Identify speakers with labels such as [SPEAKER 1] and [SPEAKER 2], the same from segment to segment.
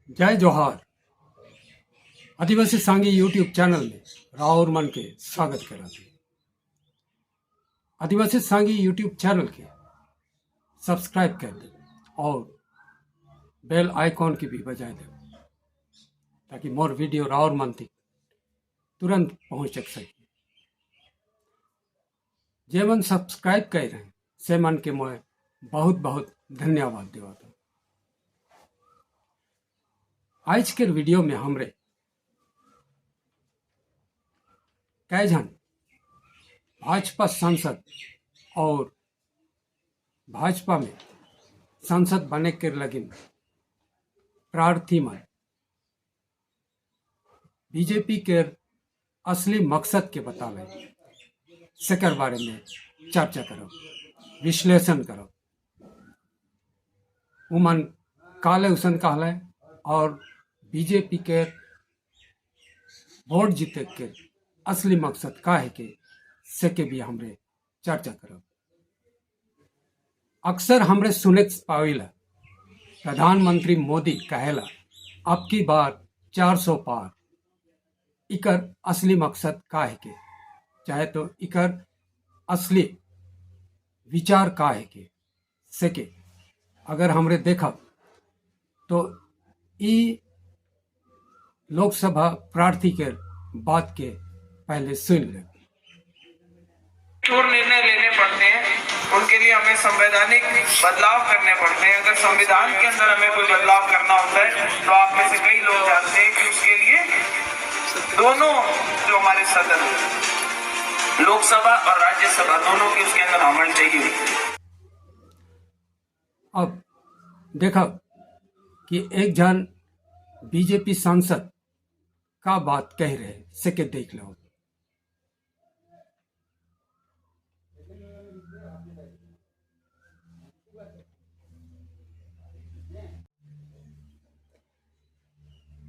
[SPEAKER 1] जय जोहार। आदिवासी सांगी यूट्यूब चैनल में राउर मन के स्वागत कराते। आदिवासी सांगी यूट्यूब चैनल के सब्सक्राइब कर दे और बेल आइकॉन की भी बजाय दे ताकि मोर वीडियो राउर मन तक तुरंत पहुंच सके। जेमन सब्सक्राइब कर रहे से मन के मैं बहुत बहुत धन्यवाद देवाता। आज के वीडियो में हमरे कई जन भाजपा सांसद और भाजपा में सांसद बने के लगिन प्रार्थी मन बीजेपी के असली मकसद के बतावे सेकर बारे में चर्चा करो, विश्लेषण करो। उमन काले उसन कहले और बीजेपी के वोट जीते के असली मकसद का है कि से भी हमरे चर्चा करो। अक्सर हमरे सुने पाविला प्रधानमंत्री मोदी कहेला अब की बार 400 पार। इकर असली मकसद का है कि चाहे तो इकर असली विचार का है कि से के अगर हमरे देखा तो ई लोकसभा प्रार्थी के बात के पहले सुन ले।
[SPEAKER 2] कठोर निर्णय लेने पड़ते हैं, उनके लिए हमें संवैधानिक बदलाव करने पड़ते हैं। अगर संविधान के अंदर हमें कोई बदलाव करना होता है तो आप में से कई लोग जानते हैं कि उसके लिए दोनों जो हमारे सदन लोकसभा और राज्यसभा दोनों की उसके अंदर अमल चाहिए।
[SPEAKER 1] अब देखा कि एक जन बीजेपी सांसद का बात कह रहे से के देख लो।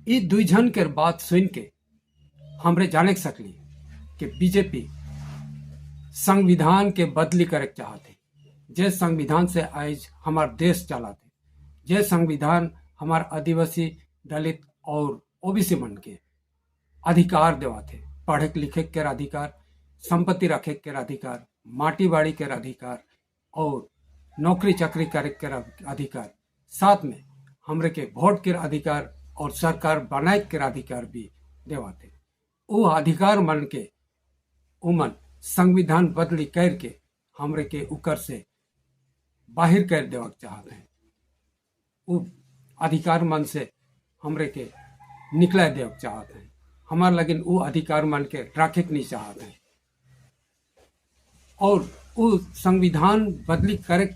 [SPEAKER 1] ये दुई जन के बात सुन के हमरे जाने सकली कि बीजेपी संविधान के बदली करे चाहते, जे संविधान से आज हमार देश चलाते, जे संविधान हमार आदिवासी दलित और ओबीसी मन के अधिकार देवाते, पढ़े लिखे के अधिकार, संपत्ति रखे के अधिकार, माटी बाड़ी के अधिकार और नौकरी चाकरी करे के अधिकार, साथ में हमरे के वोट के अधिकार और सरकार बनाए के अधिकार भी देवाते। वो अधिकार मन के उमन संविधान बदली करके हमरे के उकर से बाहर कर देवा चाहते हैं। वो अधिकार मन से हमरे के निकला देव चाहते हैं। हमार लगिन वो अधिकार मन के रखे नहीं चाहते हैं और वो संविधान बदली करे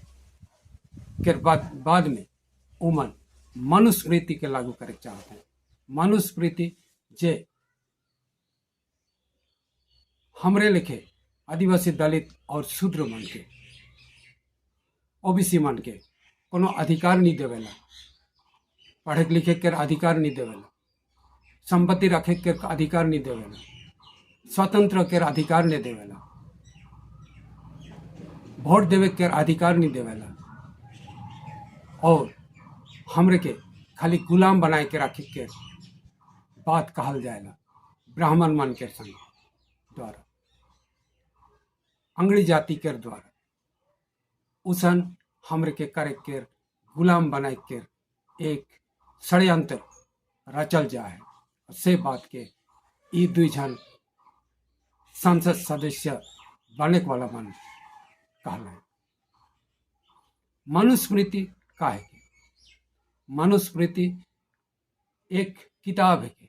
[SPEAKER 1] के बाद में उमन मनुस्मृति के लागू करे चाहते हैं। मनुस्मृति जे हमरे लिखे आदिवासी दलित और शूद्र मन के ओबीसी मन के कोनो अधिकार नहीं देवेला, पढ़े लिखे के अधिकार नहीं देवेला, संपत्ति रखे के अधिकार नहीं देवेला, स्वतंत्र के अधिकार नहीं देवेला, वोट देवे के अधिकार नहीं देवेला और हमरे के खाली गुलाम बनाए के रखे के बात कहल जाएला। ब्राह्मण मन के संग द्वारा अंग्रेज जाति के द्वारा उसन हमरे के करे के गुलाम बनाए के एक षड्यंत्र रचल जाए से बात के ई दुई जन संसद सदस्य बने वाला मन कहला। मनुस्मृति का है? मनुस्मृति एक किताब है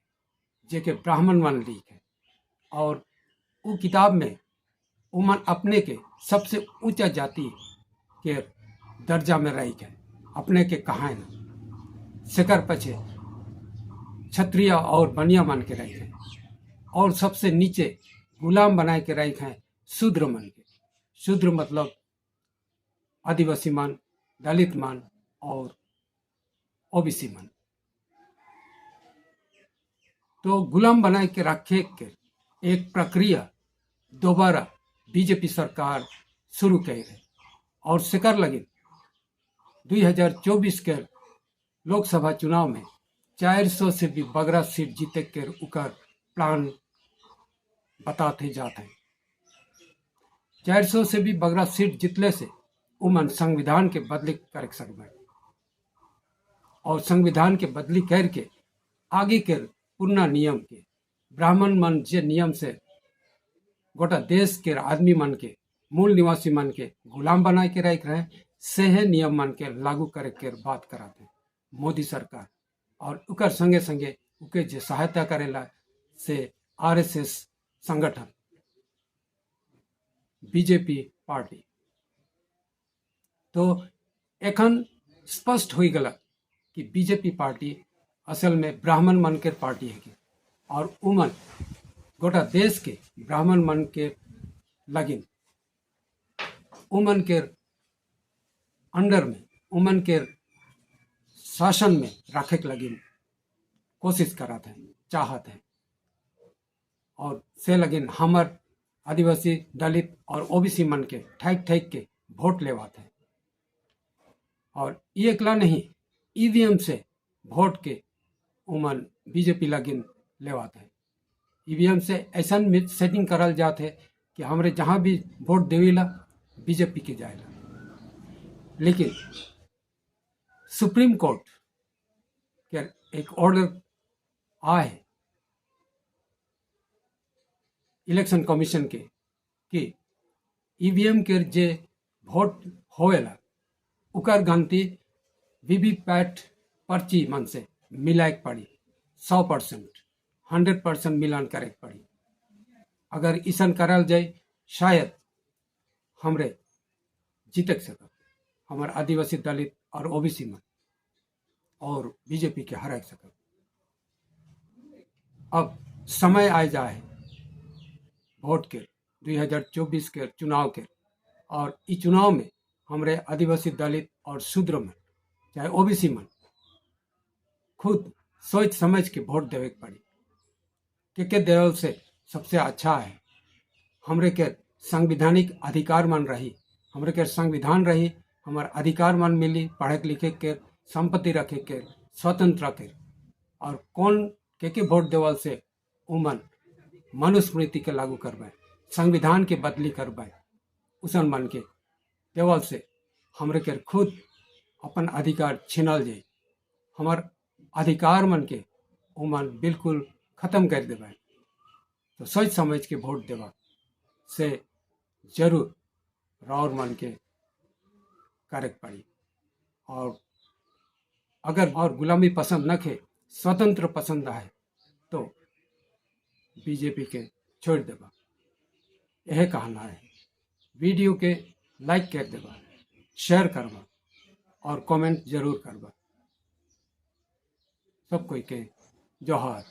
[SPEAKER 1] जेके ब्राह्मण मन लिखे और वो किताब में उमन अपने के सबसे ऊंचा जाति के दर्जा में रही है, अपने के कहां न शिकर पछे क्षत्रिय और बनिया मन के रही है और सबसे नीचे गुलाम बनाए के रही है शूद्र मन के। शूद्र मतलब आदिवासी मन, दलित मन और ओबीसी मन। तो गुलाम बनाए के रखे के एक प्रक्रिया दोबारा बीजेपी सरकार शुरू कर रही और शिकर लगे 2024 के लोकसभा चुनाव में 400 से भी बगरा सीट जीते के उकर प्लान बताते जाते हैं। 400 से भी बगरा सीट जितले से उमन संविधान के बदली कर सकबे और संविधान के बदली करके आगे के पुरना नियम के ब्राह्मण मन जे नियम से गोटा देश के आदमी मन के मूल निवासी मन के गुलाम बना के रख रहे से है नियम मन के लागू करे के बात कराते मोदी सरकार और उकर संगे संगे उके जे सहायता करेला से आरएसएस संगठन बीजेपी पार्टी। तो एखन स्पष्ट हो गला कि बीजेपी पार्टी असल में ब्राह्मण मन के पार्टी है और उमन गोटा देश के ब्राह्मण मन के लगिन उमन के अंडर में उमन के शासन में रखे के लगिन कोशिश करत हैं चाहत हैं और से लगिन हमर आदिवासी दलित और ओबीसी मन के ठैक ठैक के वोट लेवात हैं और ये अकेला नहीं ईवीएम से वोट के उमन बीजेपी लगिन लेवात है। ईवीएम से ऐसा सेटिंग करल जाते है कि हमरे जहाँ भी वोट देवेला बीजेपी के जाएगा। लेकिन सुप्रीम कोर्ट के एक ऑर्डर आए इलेक्शन कमीशन के कि ईवीएम के जे वोट होएला उकर गिनती वीवीपैट पर्ची मन से मिलाए पड़ी 100% 100% मिलान करे पड़ी। अगर इसन करल जाए शायद हमरे जीत सकब हमार आदिवासी दलित और ओबीसी मन और बीजेपी के हरा सकब। अब समय आ जाए वोट के 2024 के चुनाव के और इस चुनाव में हमरे आदिवासी दलित और शूद्र मन चाहे ओबीसी मन खुद सोच समझ के वोट देवे के पड़ी के देवल से सबसे अच्छा है। हमरे के संवैधानिक अधिकार मन रही हमरे के संविधान रही हमार अधिकार मन मिली पढ़े लिखे के संपत्ति रखे के स्वतंत्र रखे और कौन के वोट देवल से उमन मनुस्मृति के लागू करवाए संविधान के बदली करवाए उसन मन के देवल से हमरे के खुद अपन अधिकार छीनल जाए हमार अधिकार मन के उमन बिल्कुल खत्म कर देवे। तो सोच समझ के वोट देवा से जरूर राउर मन के करे पड़ी और अगर और गुलामी पसंद न खे स्वतंत्र पसंद है तो बीजेपी के छोड़ देवा। यह कहना है। वीडियो के लाइक कर देवा शेयर करवा और कमेंट जरूर करवा। सब कोई के जोहार।